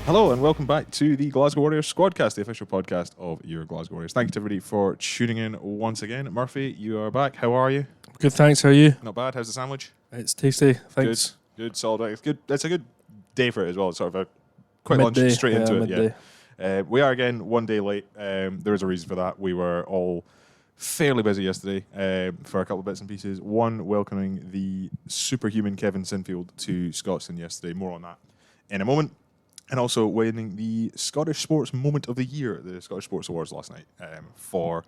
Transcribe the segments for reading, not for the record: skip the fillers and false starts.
Hello and welcome back to the Glasgow Warriors Squadcast, the official podcast of your Glasgow Warriors. Thank you to everybody for tuning in once again. Murphy, you are back. How are you? Good, thanks. How are you? Not bad. How's the sandwich? It's tasty. Thanks. Good, solid. It's good. It's a good day for it as well. It's sort of a quick Midday, lunch straight into it. midday. Yeah. We are again 1 day late. There is a reason for that. We were all fairly busy yesterday for a couple of bits and pieces. One, welcoming the superhuman Kevin Sinfield to Scotland yesterday. More on that in a moment. And also winning the Scottish Sports Moment of the Year at the Scottish Sports Awards last night for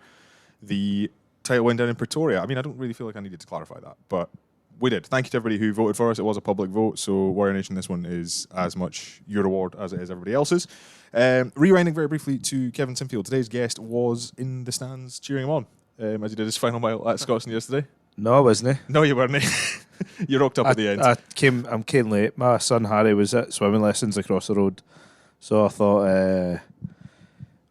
the title win down in Pretoria. I mean, I don't really feel like I needed to clarify that, but we did. Thank you to everybody who voted for us. It was a public vote, so Warrior Nation, this one is as much your reward as it is everybody else's. Rewinding very briefly to Kevin Sinfield, today's guest was in the stands cheering him on as he did his final mile at Scotland yesterday. No, I wasn't. No, you weren't. You rocked up at the end. I'm came late. My son Harry was at swimming lessons across the road, so I thought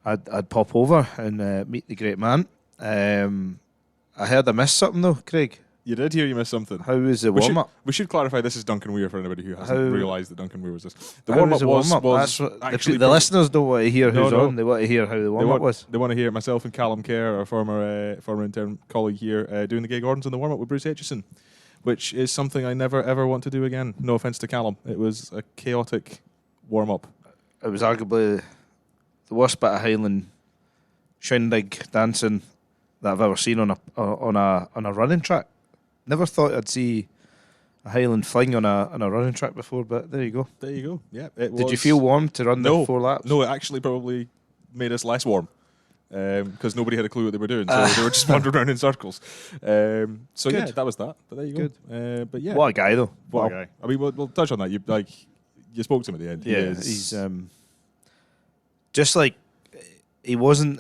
I'd pop over and meet the great man. I heard I missed something though, Craig. You did hear you missed something. How was the warm up? We should clarify this is Duncan Weir for anybody who hasn't realised that Duncan Weir was this. The How warm up was actually the listeners don't want to hear who's No. on. They want to hear how the warm up was. They want to hear myself and Callum Kerr, our former intern colleague here, doing the gig orders on the warm up with Bruce Aitchison, which is something I never ever want to do again. No offence to Callum, it was a chaotic warm up. It was arguably the worst bit of Highland shindig dancing that I've ever seen on a running track. Never thought I'd see a Highland fling on a running track before, but there you go. There you go. Yeah. Did you feel warm to run the 4 laps? No, it actually probably made us less warm. Because nobody had a clue what they were doing, so they were just wandering around in circles. So Good. yeah, that was that. But there you go. Good. But yeah, What a guy though. what a guy. I mean, we'll touch on that. You spoke to him at the end. Yeah, he's just like he wasn't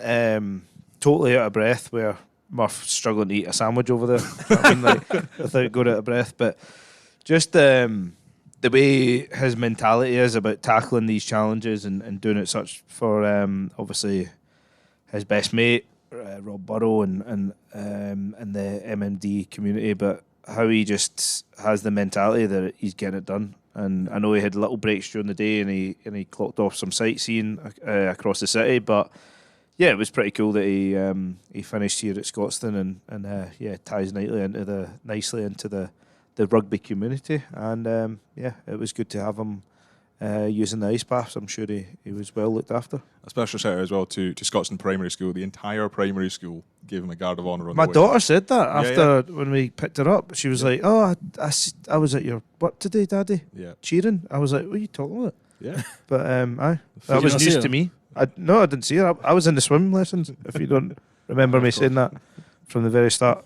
totally out of breath where Murph's struggling to eat a sandwich over there. I mean, like without going out of breath, but just the way his mentality is about tackling these challenges and doing it such for obviously his best mate Rob Burrow and the MMD community, but how he just has the mentality that he's getting it done. And I know he had little breaks during the day, and he clocked off some sightseeing across the city. But yeah, it was pretty cool that he finished here at Scotstoun and ties nicely into the rugby community. And yeah, it was good to have him using the ice baths. I'm sure he was well looked after. A special shout out as well to Scotstoun Primary School. The entire primary school gave him a guard of honour on My the way. daughter said that after when we picked her up. She was like, "Oh, I was at your work today, Daddy. Yeah. Cheering." I was like, "What are you talking about?" Yeah. But that you was not news see to her? me. I didn't see her. I was in the swimming lessons. If you don't remember me saying that from the very start.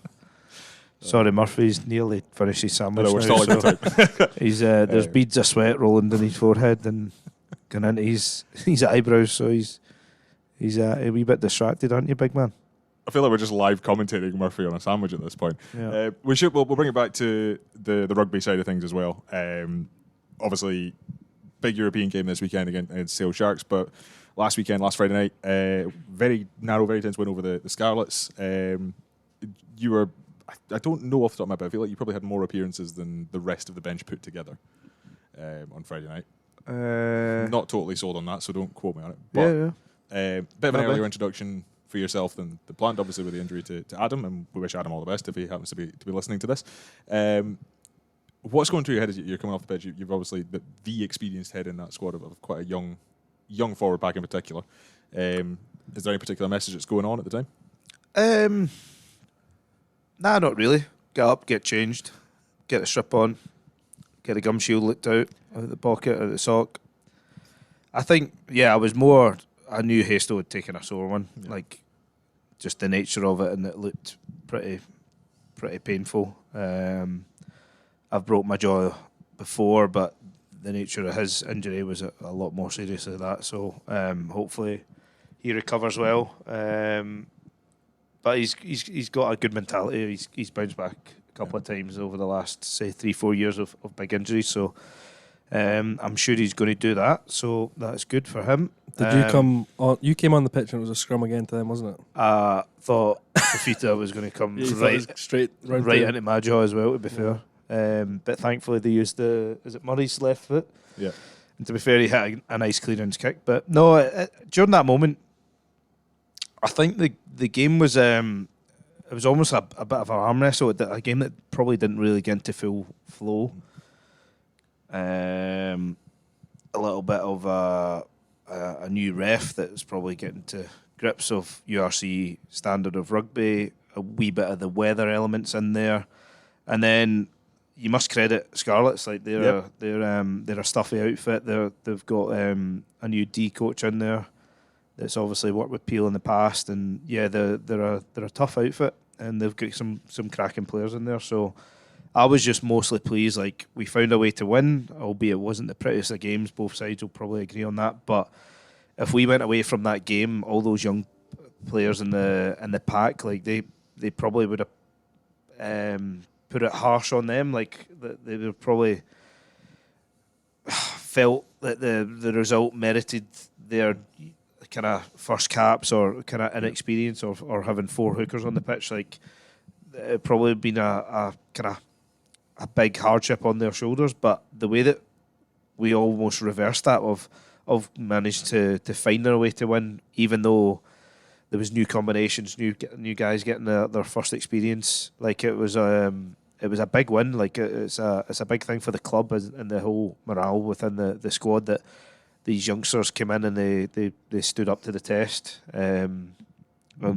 Sorry, Murphy's nearly finished his sandwich. We're now, stalling so the time. he's there's beads of sweat rolling down his forehead and going into his eyebrows. So he's a wee bit distracted, aren't you, big man? I feel like we're just live commentating Murphy on a sandwich at this point. Yeah. We'll bring it back to the rugby side of things as well. Obviously, big European game this weekend against Sale Sharks, but last Friday night, very narrow, very tense win over the Scarlets. You were, I don't know off the top of my head, but I feel like you probably had more appearances than the rest of the bench put together on Friday night. Not totally sold on that, so don't quote me on it. But, bit of an earlier introduction for yourself than the planned, obviously with the injury to Adam, and we wish Adam all the best if he happens to be listening to this. What's going through your head as you're coming off the pitch? You've obviously the experienced head in that squad of quite a young forward pack in particular. Is there any particular message that's going on at the time? Nah, not really. Get up, get changed, get the strip on, get the gum shield looked out of the pocket, out of the sock. I think, I knew Hastell had taken a sore one, like just the nature of it, and it looked pretty painful. I've broke my jaw before, but the nature of his injury was a lot more serious than that. So hopefully he recovers well. But he's got a good mentality. He's bounced back a couple of times over the last, say, 3-4 years of big injuries. So I'm sure he's going to do that. So that's good for him. Did you come on? You came on the pitch and it was a scrum again to them, wasn't it? I thought Fafita was going to come straight right into my jaw as well, to be fair. But thankfully they used is it Murray's left foot? Yeah. And to be fair, he had a nice clearance kick. But no, during that moment, I think the game was it was almost a bit of an arm wrestle. A game that probably didn't really get into full flow. A little bit of a new ref that was probably getting to grips of URC standard of rugby, a wee bit of the weather elements in there, and then you must credit Scarlets, like they're a stuffy outfit. They've got a new D coach in there that's obviously worked with Peel in the past, and yeah, they're a tough outfit, and they've got some cracking players in there. So I was just mostly pleased. Like, we found a way to win, albeit it wasn't the prettiest of games. Both sides will probably agree on that. But if we went away from that game, all those young players in the pack, like they probably would have put it harsh on them. Like, they would probably felt that the result merited their kind of first caps or kind of inexperience or having 4 hookers on the pitch. Like, it probably been a kind of a big hardship on their shoulders. But the way that we almost reversed that of managed to find their way to win, even though there was new combinations, new guys getting their first experience. Like, it was a big win. Like, it's a big thing for the club and the whole morale within the squad that these youngsters came in and they stood up to the test. And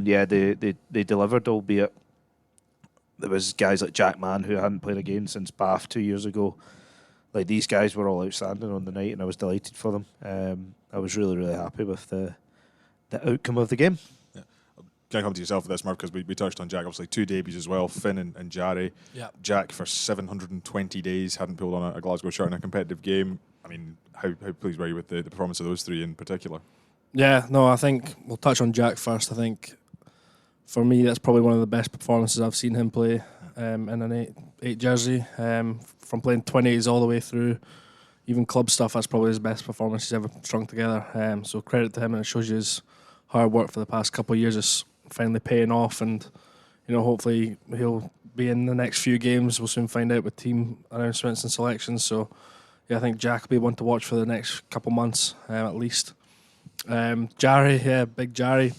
yeah, they delivered, albeit there was guys like Jack Mann who hadn't played a game since Bath 2 years ago. Like, these guys were all outstanding on the night, and I was delighted for them. I was really, really happy with the outcome of the game. Yeah. Can I come to yourself for this, Mark, because we touched on Jack, obviously 2 debuts as well, Finn and Jarry. Yeah. Jack, for 720 days, hadn't pulled on a Glasgow shirt in a competitive game. I mean, how pleased were you with the performance of those 3 in particular? Yeah, no, I think we'll touch on Jack first. I think for me, that's probably one of the best performances I've seen him play in an 8 jersey. From playing 20s all the way through, even club stuff, that's probably his best performance he's ever strung together. So credit to him, and it shows you his hard work for the past couple of years is finally paying off, and hopefully he'll be in the next few games. We'll soon find out with team announcements and selections. So yeah, I think Jack will be one to watch for the next couple months at least. Jarry, big Jarry,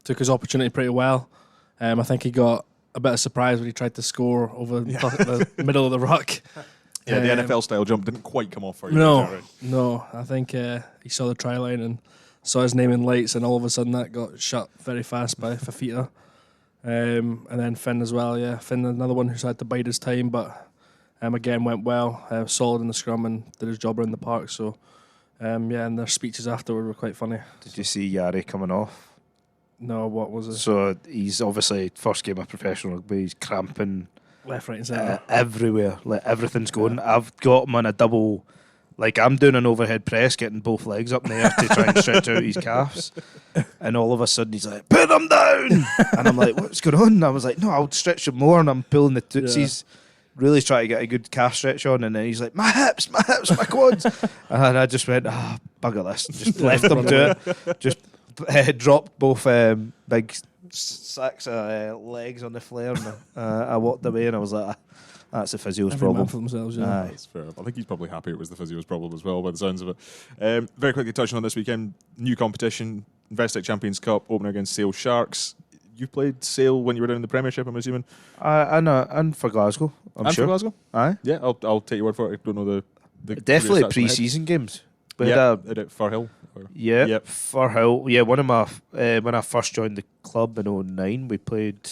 took his opportunity pretty well. I think he got a bit of surprise when he tried to score over the middle of the ruck. Yeah, the NFL style jump didn't quite come off for you. No. I think he saw the try line and saw his name in lights, and all of a sudden that got shut very fast by Fafita. And then Finn as well. Yeah, Finn, another one who's had to bide his time, but again went well, solid in the scrum and did his job around the park. So and their speeches afterward were quite funny. Did you see Yari coming off? No, what was it? So he's obviously first game of professional rugby. He's cramping left, right, and centre everywhere. Like, everything's going. Yeah. I've got him on a double. Like, I'm doing an overhead press, getting both legs up in the air to try and stretch out his calves, and all of a sudden he's like, "Put them down!" And I'm like, "What's going on?" And I was like, "No, I'll stretch them more." And I'm pulling the tootsies, really trying to get a good calf stretch on. And then he's like, "My hips, my quads," and I just went, bugger this. Just left him to it. Just dropped both big sacks of legs on the flare, and I walked away, and I was like, that's the physio's problem. Man for themselves, yeah. That's fair. I think he's probably happy it was the physio's problem as well, by the sounds of it. Very quickly touching on this weekend, new competition, Investec Champions Cup, opener against Sale Sharks. You played Sale when you were down in the Premiership, I'm assuming? And for Glasgow, I'm sure. For Glasgow? Aye. Yeah, I'll take your word for it. I don't know the definitely pre-season games. Yeah, at Firhill. Yeah, Firhill. Yeah, one of my when I first joined the club in 2009, we played.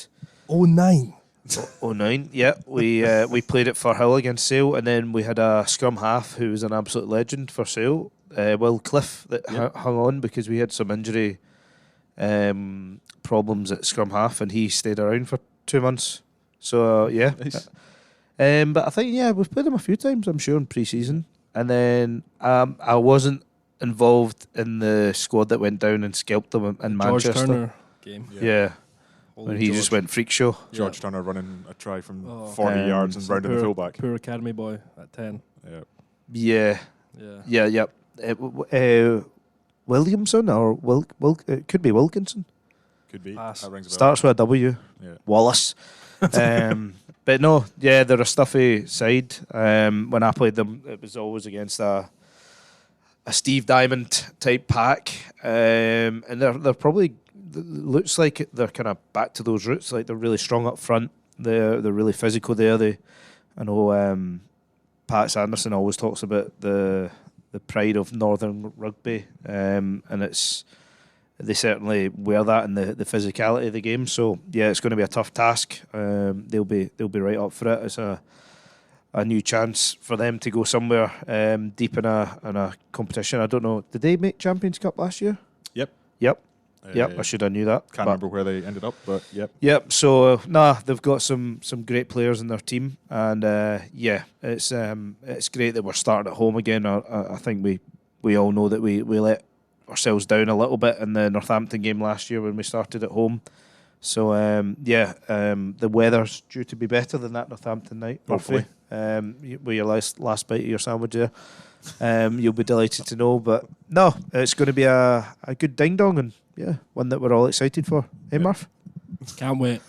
2009. 2009. Yeah, we played at Firhill against Sale, and then we had a scrum half who was an absolute legend for Sale, Will Cliff, that hung on because we had some injury problems at scrum half, and he stayed around for 2 months. So yeah, nice. But I think we've played him a few times, I'm sure, in pre-season. And then I wasn't involved in the squad that went down and scalped them in George Manchester. Turner game. Yeah. When he just went freak show. George Turner running a try from 40 yards and rounding the fullback. Poor academy boy at 10. Yeah. Williamson or it could be Wilkinson. Could be. Pass. That rings a bell. Starts with a W. Yeah. Wallace. But no, they're a stuffy side. When I played them, it was always against a Steve Diamond type pack, and they're probably looks like they're kind of back to those roots. Like they're really strong up front. They're really physical there. I know Pat Sanderson always talks about the pride of Northern rugby, and they certainly wear that in the physicality of the game. So yeah, it's going to be a tough task. They'll be right up for it. It's a new chance for them to go somewhere deep in a competition. I don't know. Did they make Champions Cup last year? Yep. I should have knew that. Can't remember where they ended up, but yep. Yep. So they've got some great players in their team, and it's great that we're starting at home again. I think we all know that we let ourselves down a little bit in the Northampton game last year when we started at home. So the weather's due to be better than that Northampton night. Hopefully. With your last bite of your sandwich there. You'll be delighted to know. But no, it's going to be a good ding dong, and one that we're all excited for. Hey, Murph? Can't wait.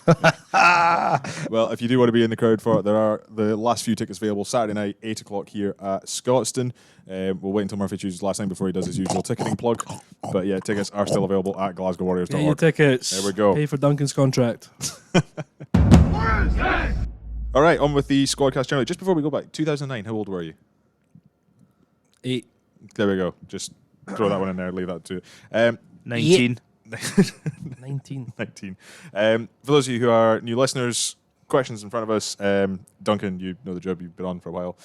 Well, if you do want to be in the crowd for it, there are the last few tickets available Saturday night, 8 o'clock here at Scotstoun. We'll wait until Murphy chooses last night before he does his usual ticketing plug. But yeah, tickets are still available at GlasgowWarriors.org. Get your tickets. There we go. Pay for Duncan's contract. All right, on with the Squadcast generally. Just before we go back, 2009, how old were you? 8. There we go. Just throw that one in there, leave that to it. 19. 19. 19. For those of you who are new listeners, questions in front of us. Duncan, you know the job, you've been on for a while.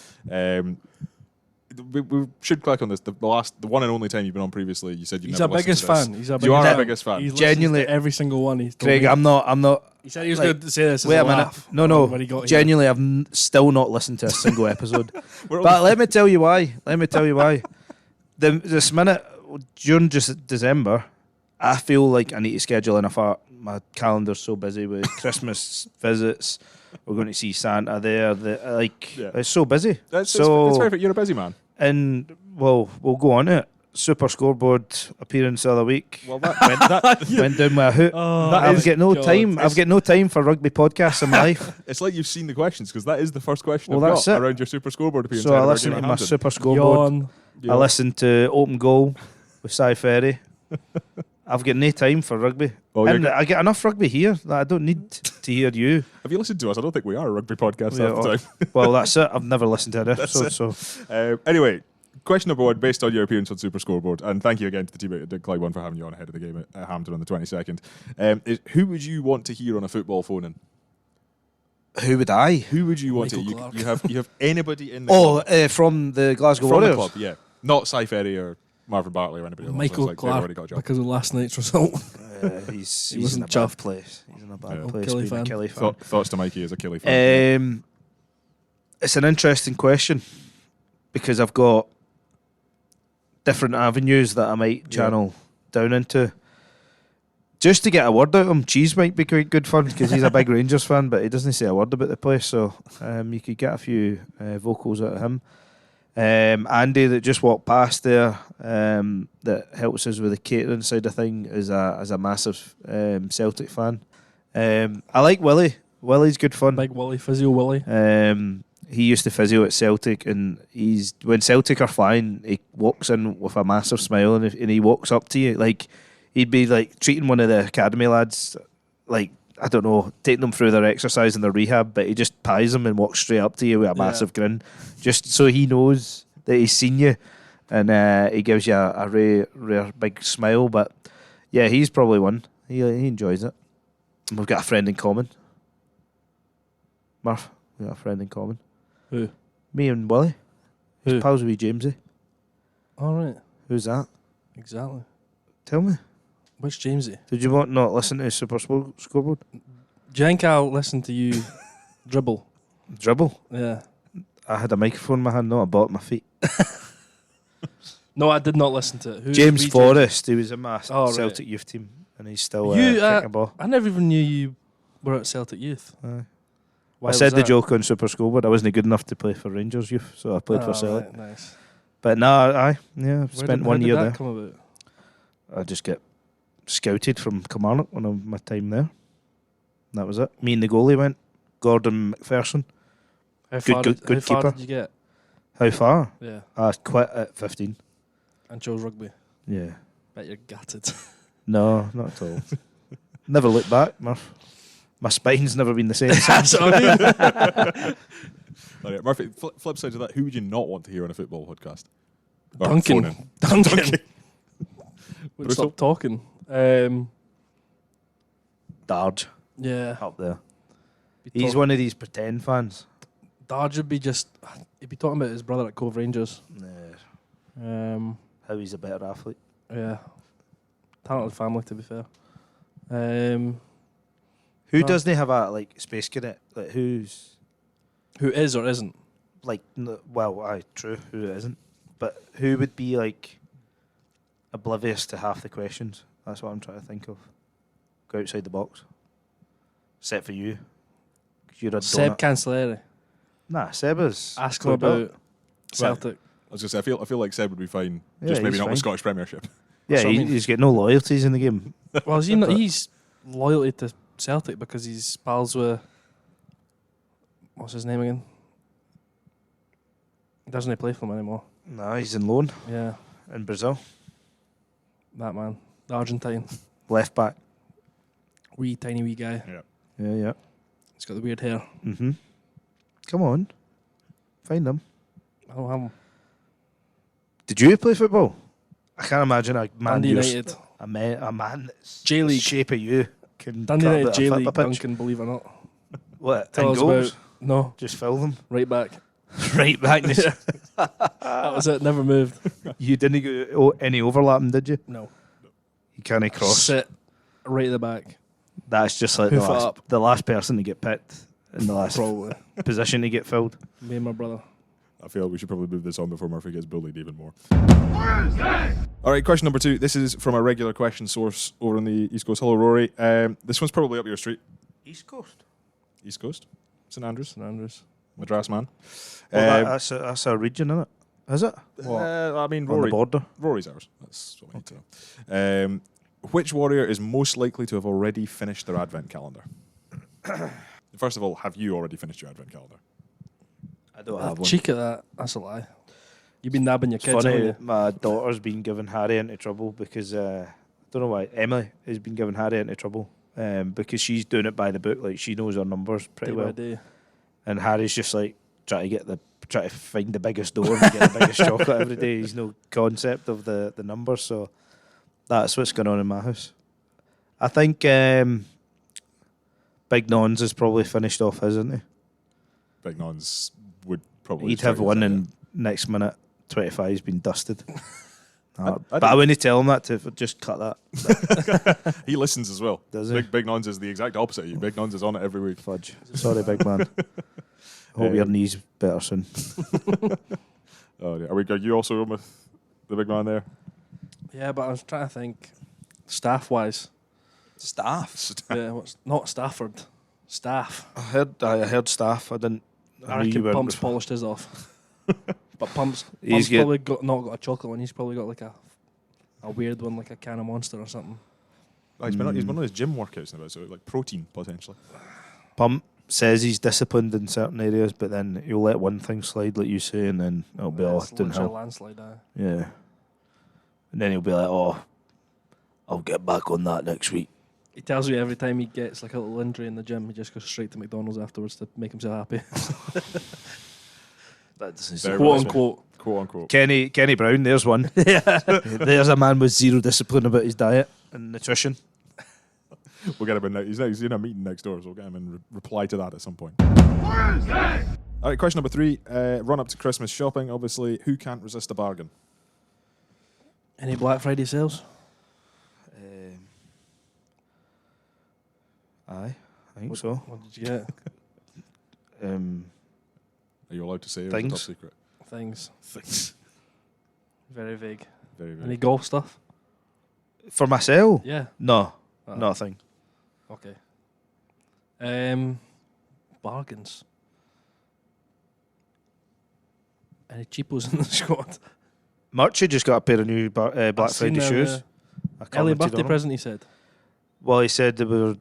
We should click on this. The one and only time you've been on previously, you said He's our biggest fan. You are our biggest fan. He's Genuinely, every single one. He's Craig, I'm not. He said he was going to say this. Wait as a minute. laugh No. when he got Genuinely, I've still not listened to a single episode. Only- But let me tell you why. This minute during just December, I feel like I need to schedule in. I thought my calendar's so busy with Christmas visits. We're going to see Santa there. It's so busy. It's very fair. You're a busy man. And we'll go on it. Super Scoreboard appearance the other week. Well, that went down with a hoot. I've got no time. I've got no time for rugby podcasts in my life. It's like you've seen the questions because that is the first question Well, I've that's got it. around your Super Scoreboard appearance. So I listened to my Super Scoreboard. I listened to Open Goal with Cy Ferry. I've got no time for rugby. And I get enough rugby here that I don't need to hear you. Have you listened to us? I don't think we are a rugby podcast half the time. Well, that's it. I've never listened to an episode. Anyway, question number one, based on your appearance on Super Scoreboard, and thank you again to the team at Clyde One for having you on ahead of the game at Hampton on the 22nd. Is who would you want to hear on a football phone-in? Who would I? Who would you want Michael to? Clark. You have anybody in the club? From the Glasgow From Warriors? the club, yeah. Not Cy Ferry or Marvin Bartley or anybody else. Michael They've Clark, already got a job. because of last night's result. He's wasn't in a bad chuffed. place. He's in a bad Yeah. place. Kelly being a fan. Kelly fan. Thoughts to Mikey as a Kelly fan. It's an interesting question because I've got different avenues that I might channel down into. Just to get a word out of him, Cheese might be quite good fun because he's a big Rangers fan, but he doesn't say a word about the place, so you could get a few vocals out of him. Andy that just walked past there, that helps us with the catering side of thing, is a massive Celtic fan. I like Willie. Willie's good fun. Big Willie, Physio Willie. He used to physio at Celtic, and when Celtic are flying, he walks in with a massive smile, and he walks up to you like he'd be like treating one of the academy lads, like, I don't know, taking them through their exercise and their rehab, but he just pies them and walks straight up to you with a massive grin, just so he knows that he's seen you, and he gives you a rare big smile. But yeah, he's probably one. He enjoys it. And we've got a friend in common. Murph, we got a friend in common. Who? Me and Willie. Who? He's pals with Jamesy. All right. Who's that? Exactly. Tell me. Which Jamesy? Did you not listen to Super Scoreboard? Do you think I'll listen to you dribble? Dribble? Yeah. I had a microphone in my hand, not a ball at my feet. No, I did not listen to it. Who's James VJ? Forrest, he was in my Oh, right. Celtic youth team, and he's still You, kicking a ball. I never even knew you were at Celtic Youth. Aye. Why I was said the that? joke on Super Scoreboard. I wasn't good enough to play for Rangers youth, so I played for Celtic. Right, nice. But nah, I've Where spent did- 1 how year did that there. come about? I just get scouted from Kilmarnock on my time there. That was it. Me and the goalie went. Gordon McPherson. How Good far, keeper. did you get? How far? Yeah. I quit at 15. And chose rugby. Yeah. Bet you're gutted. No, not at all. Never looked back, Murph. My spine's never been the same since. That's what I mean. All right, Murphy, flip side of that, who would you not want to hear on a football podcast? Or Duncan. phone-in? Duncan. Would Brutal. stop talking. Darge Yeah. up there. He's one of these pretend fans. Darge would be just. He'd be talking about his brother at Cove Rangers. How he's a better athlete. Yeah. Talented family, to be fair. Who No. doesn't have a space cadet? Like who's Who is or isn't? true. Who isn't? But who would be oblivious to half the questions? That's what I'm trying to think of. Go outside the box. Except for you. 'Cause you're a Seb donut. Cancelleri. Nah, Seb is. Ask him about Celtic. I was going to say, I feel like Seb would be fine, Yeah, just maybe he's not fine. with Scottish Premiership. Yeah, So, I mean- he's got no loyalties in the game. Well, is he not, he's loyalty to Celtic because he's pals with. What's his name again? Doesn't he play for them anymore? Nah, he's in loan Yeah, in Brazil. that man. The Argentine. Left back. Tiny wee guy. Yeah. He's got the weird hair. Mm-hmm. Come on. Find him. I don't have him. Did you play football? I can't imagine a man Dundee your United. a man that's J-League. the shape of you can Dundee cut a United bit of J-League, football pitch. Duncan, believe it or not. What? Tell And us goals? about. No, Just fill them. right back. Right back. That was it. Never moved. You didn't go any overlapping, did you? No. You can't cross. Sit right at the back. That's just like Hoof it up. the last person to get picked in the last Probably. position to get filled. Me and my brother. I feel we should probably move this on before Murphy gets bullied even more. All right, question number 2. This is from a regular question source over on the East Coast. Hello, Rory. This one's probably up your street. East Coast. East Coast? St Andrews? St Andrews. Madras man. Well, that's a region, isn't it? Is it? I mean, On the Rory, border. Rory's ours. That's what we need to know. Which warrior is most likely to have already finished their advent calendar? First of all, have you already finished your advent calendar? I don't have one. Cheek at that. That's a lie. You've been nabbing your It's kids, funny, haven't you? my daughter's been giving Harry into trouble because I don't know why Emily has been giving Harry into trouble because she's doing it by the book. Like she knows her numbers pretty Day by well, day. and Harry's just like trying to find the biggest door and get the biggest chocolate every day. He's no concept of the numbers, so that's what's going on in my house. I think Big Nons has probably finished off his, isn't he? Big Nons would probably. He'd have one in next minute. 25's been dusted. I But I wouldn't tell him that to just cut that. He listens as well. Does he? Big Nons is the exact opposite of you. Big Nons is on it every week. Fudge. Sorry, big man. Hope your knees better soon. Oh, yeah. Are you also on with the big man there? Yeah, but I was trying to think staff-wise. Staff. Yeah, not Stafford. Staff. I heard staff. I didn't. I knew you reckon weren't Pump's bef- polished his off. But Pump's He's good. probably not got a chocolate one. He's probably got like a weird one, like a can of Monster or something. Oh, he's been on his gym workouts now, so like protein potentially. Pump says he's disciplined in certain areas, but then he'll let one thing slide, like you say, and then it'll be all It's literally a downhill. landslide. Yeah. And then he'll be like, "Oh, I'll get back on that next week." He tells me every time he gets like a little injury in the gym, he just goes straight to McDonald's afterwards to make himself happy. That doesn't Very Quote well. unquote. Quote unquote. Kenny Brown, there's one. There's a man with zero discipline about his diet and nutrition. We'll get him in. He's in a meeting next door, so we'll get him and reply to that at some point. All right, question number 3. Run up to Christmas shopping. Obviously, who can't resist a bargain? Any Black Friday sales? Aye, I think What- so. What did you get? Are you allowed to say? Or is it Things. top secret? Things. Things. Very vague. Very, very. Any golf stuff? For myself? Yeah. No, Uh, nothing. Okay. Bargains. Any cheapos in the squad? Murchie just got a pair of new Black I've seen Friday them, shoes. I Early commented birthday on 'em. present, he said. Well, he said they were.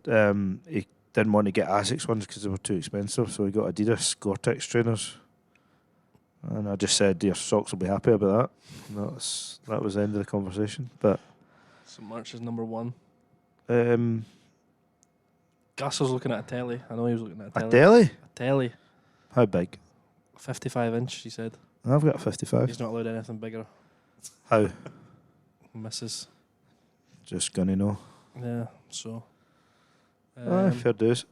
He didn't want to get Asics ones because they were too expensive, so he got Adidas Gore-Tex trainers. And I just said, your socks will be happy about that. That was the end of the conversation. But St March is number 1. um, Gus was looking at a telly. I know he was looking at a telly. a telly? A telly. How big? 55-inch, he said. I've got a 55. He's not allowed anything bigger. How? Misses. Just gonna know. Yeah, so. Fair dues.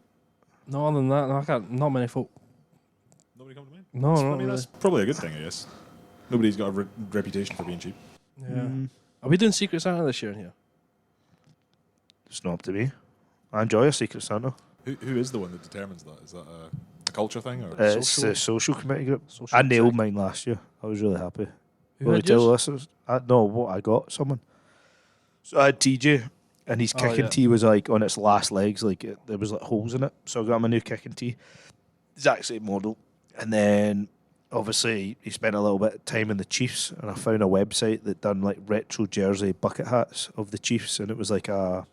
No, other than that, no, I can't. Not many folk. Nobody come to mind? No, I not mean, really. that's probably a good thing, I guess. Nobody's got a reputation for being cheap. Yeah. Are we doing Secret Santa this year in here? It's not up to me. I enjoy a Secret Santa. Who is the one that determines that? Is that a culture thing or It's social? the social committee group. Social I nailed exec. mine last year. I was really happy. Who Will had we tell yours? listeners? No, what I got, someone. So I had TJ, and his Oh, kicking yeah. tee was like on its last legs, there was like holes in it. So I got him a new kicking tee. Exact same model. And then obviously he spent a little bit of time in the Chiefs, and I found a website that done like retro jersey bucket hats of the Chiefs, and it was like a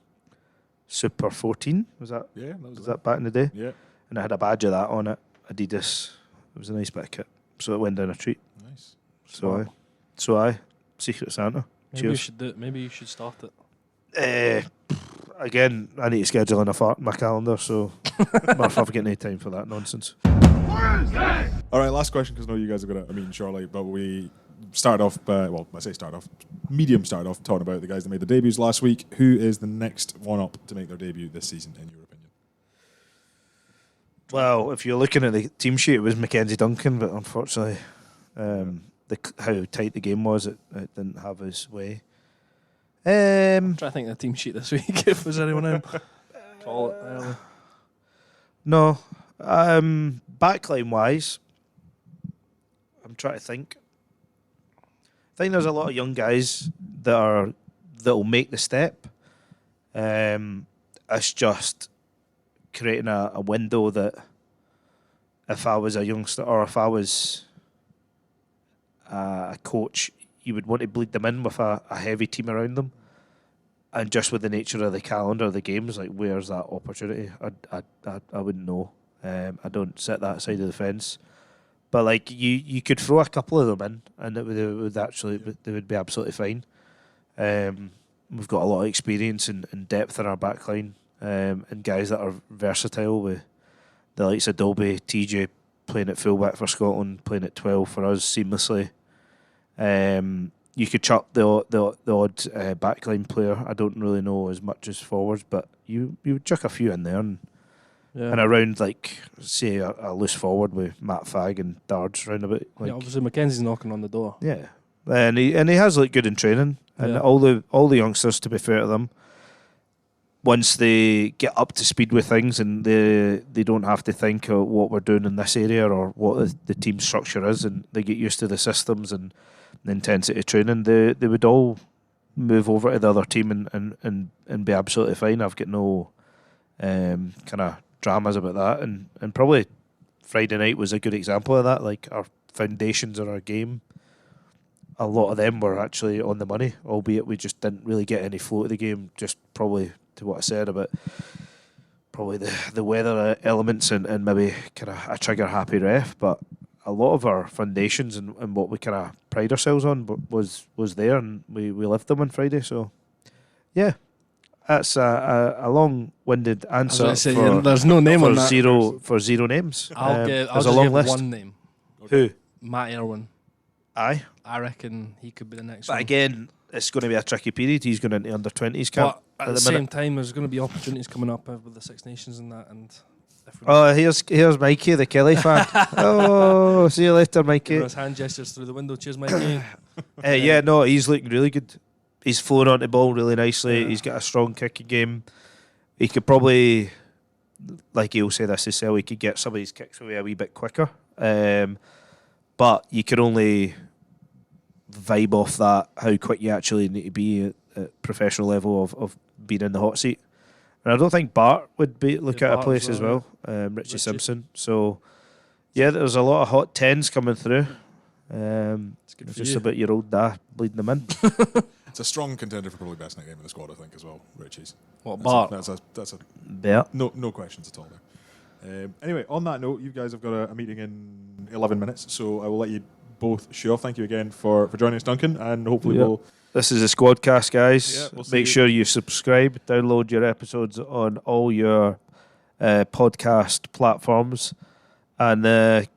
Super 14. Was that Was that back in the day? Yeah, And I had a badge of that on it. Adidas. It was a nice bit of kit. So it went down a treat. nice. So I Secret Santa. Maybe you Cheers. should do it. Maybe you should start it. Again, I need to schedule in a fart in my calendar, so Murph, I've got no time for that nonsense. All right, last question, because I know you guys are going to meet shortly, but we started off, medium started off talking about the guys that made their debuts last week. Who is the next one up to make their debut this season, in your opinion? Well, if you're looking at the team sheet, it was Mackenzie Duncan, but unfortunately, how tight the game was, it didn't have his way. I'm trying to think of the team sheet this week. If there's anyone in. Call it early. No. Backline wise, I'm trying to think. I think there's a lot of young guys that'll make the step. It's just creating a window that if I was a youngster or if I was a coach, you would want to bleed them in with a heavy team around them. And just with the nature of the calendar of the games, like where's that opportunity? I wouldn't know. I don't sit that side of the fence. But like you could throw a couple of them in, and they would be absolutely fine. We've got a lot of experience and depth in our backline, and guys that are versatile with the likes of Dolby, TJ playing at fullback for Scotland, playing at 12 for us seamlessly. You could chuck the odd backline player. I don't really know as much as forwards, but you would chuck a few in there and around, like, say, a loose forward with Matt Fagg and Dards round about. Like, Yeah, obviously Mackenzie's knocking on the door. yeah, and he has looked good in training, and all the youngsters, to be fair to them, once they get up to speed with things and they don't have to think of what we're doing in this area or what the team structure is, and they get used to the systems and the intensity of training, they would all move over to the other team and be absolutely fine. I've got no kind of dramas about that, and probably Friday night was a good example of that. Like, our foundations of our game, a lot of them were actually on the money, albeit we just didn't really get any flow to the game, just probably to what I said about probably the weather elements and maybe kind of a trigger happy ref, but a lot of our foundations and what we kind of pride ourselves on was there, and we lived them on Friday. So yeah, that's a long-winded answer for, there's no name for on that. zero names. I'll There's just a long give list. one name. Who? Matt Irwin. Aye. I reckon he could be the next But one. again, it's going to be a tricky period. He's going into under-20s camp But at the same time, there's going to be opportunities coming up with the Six Nations and that. And if we Oh, here's Mikey, the Kelly fan. Oh, see you later, Mikey. his hand gestures through the window. Cheers, Mikey. Yeah, no, he's looking really good. He's flowing on the ball really nicely. Yeah. He's got a strong kicking game. He could probably, like he'll say this himself, he could get some of his kicks away a wee bit quicker. But you can only vibe off that, how quick you actually need to be at professional level of being in the hot seat. And I don't think Bart would look Yeah, at a Bart place as as well, well. Richie Simpson. So, yeah, there's a lot of hot 10s coming through. It's good It's for just you. about your old dad bleeding them in. It's a strong contender for probably best night game in the squad, I think, as well, Richie's. What, That's Bart? That's a Yeah. no questions at all there. Anyway, on that note, you guys have got a meeting in 11 minutes, so I will let you both show off. Thank you again for joining us, Duncan, and hopefully Yep. we'll. This is a Squadcast, guys. Yeah, we'll see Make you. sure you subscribe, download your episodes on all your podcast platforms. And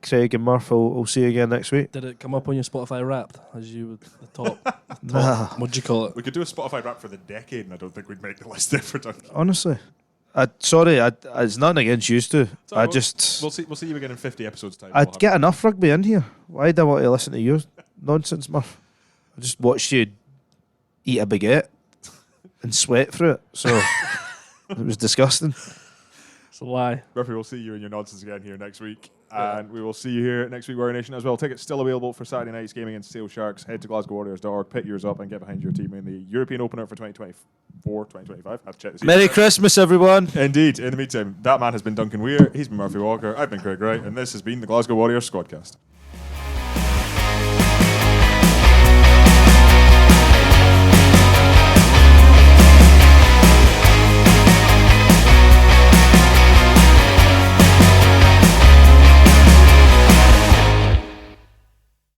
Craig and Murph, will see you again next week. Did it come up on your Spotify Wrapped as you would the top? Nah. What'd you call it? We could do a Spotify rap for the decade, and I don't think we'd make the list there for Duncan. Honestly. It's nothing against you two. It's all right, We'll We'll see you again in 50 episodes time. I'd get enough rugby in here. Why do I want to listen to your nonsense, Murph? I just watched you eat a baguette and sweat through it. So it was disgusting. It's a lie. Murphy, we'll see you in your nonsense again here next week. And we will see you here next week, Warrior Nation, as well. Tickets still available for Saturday night's game against Sale Sharks. Head to GlasgowWarriors.org, pick yours up, and get behind your team in the European opener for 2024, 2025. I have to check this. Merry Christmas, everyone. Indeed. In the meantime, that man has been Duncan Weir. He's been Murphy Walker. I've been Craig Wright. And this has been the Glasgow Warriors Squadcast.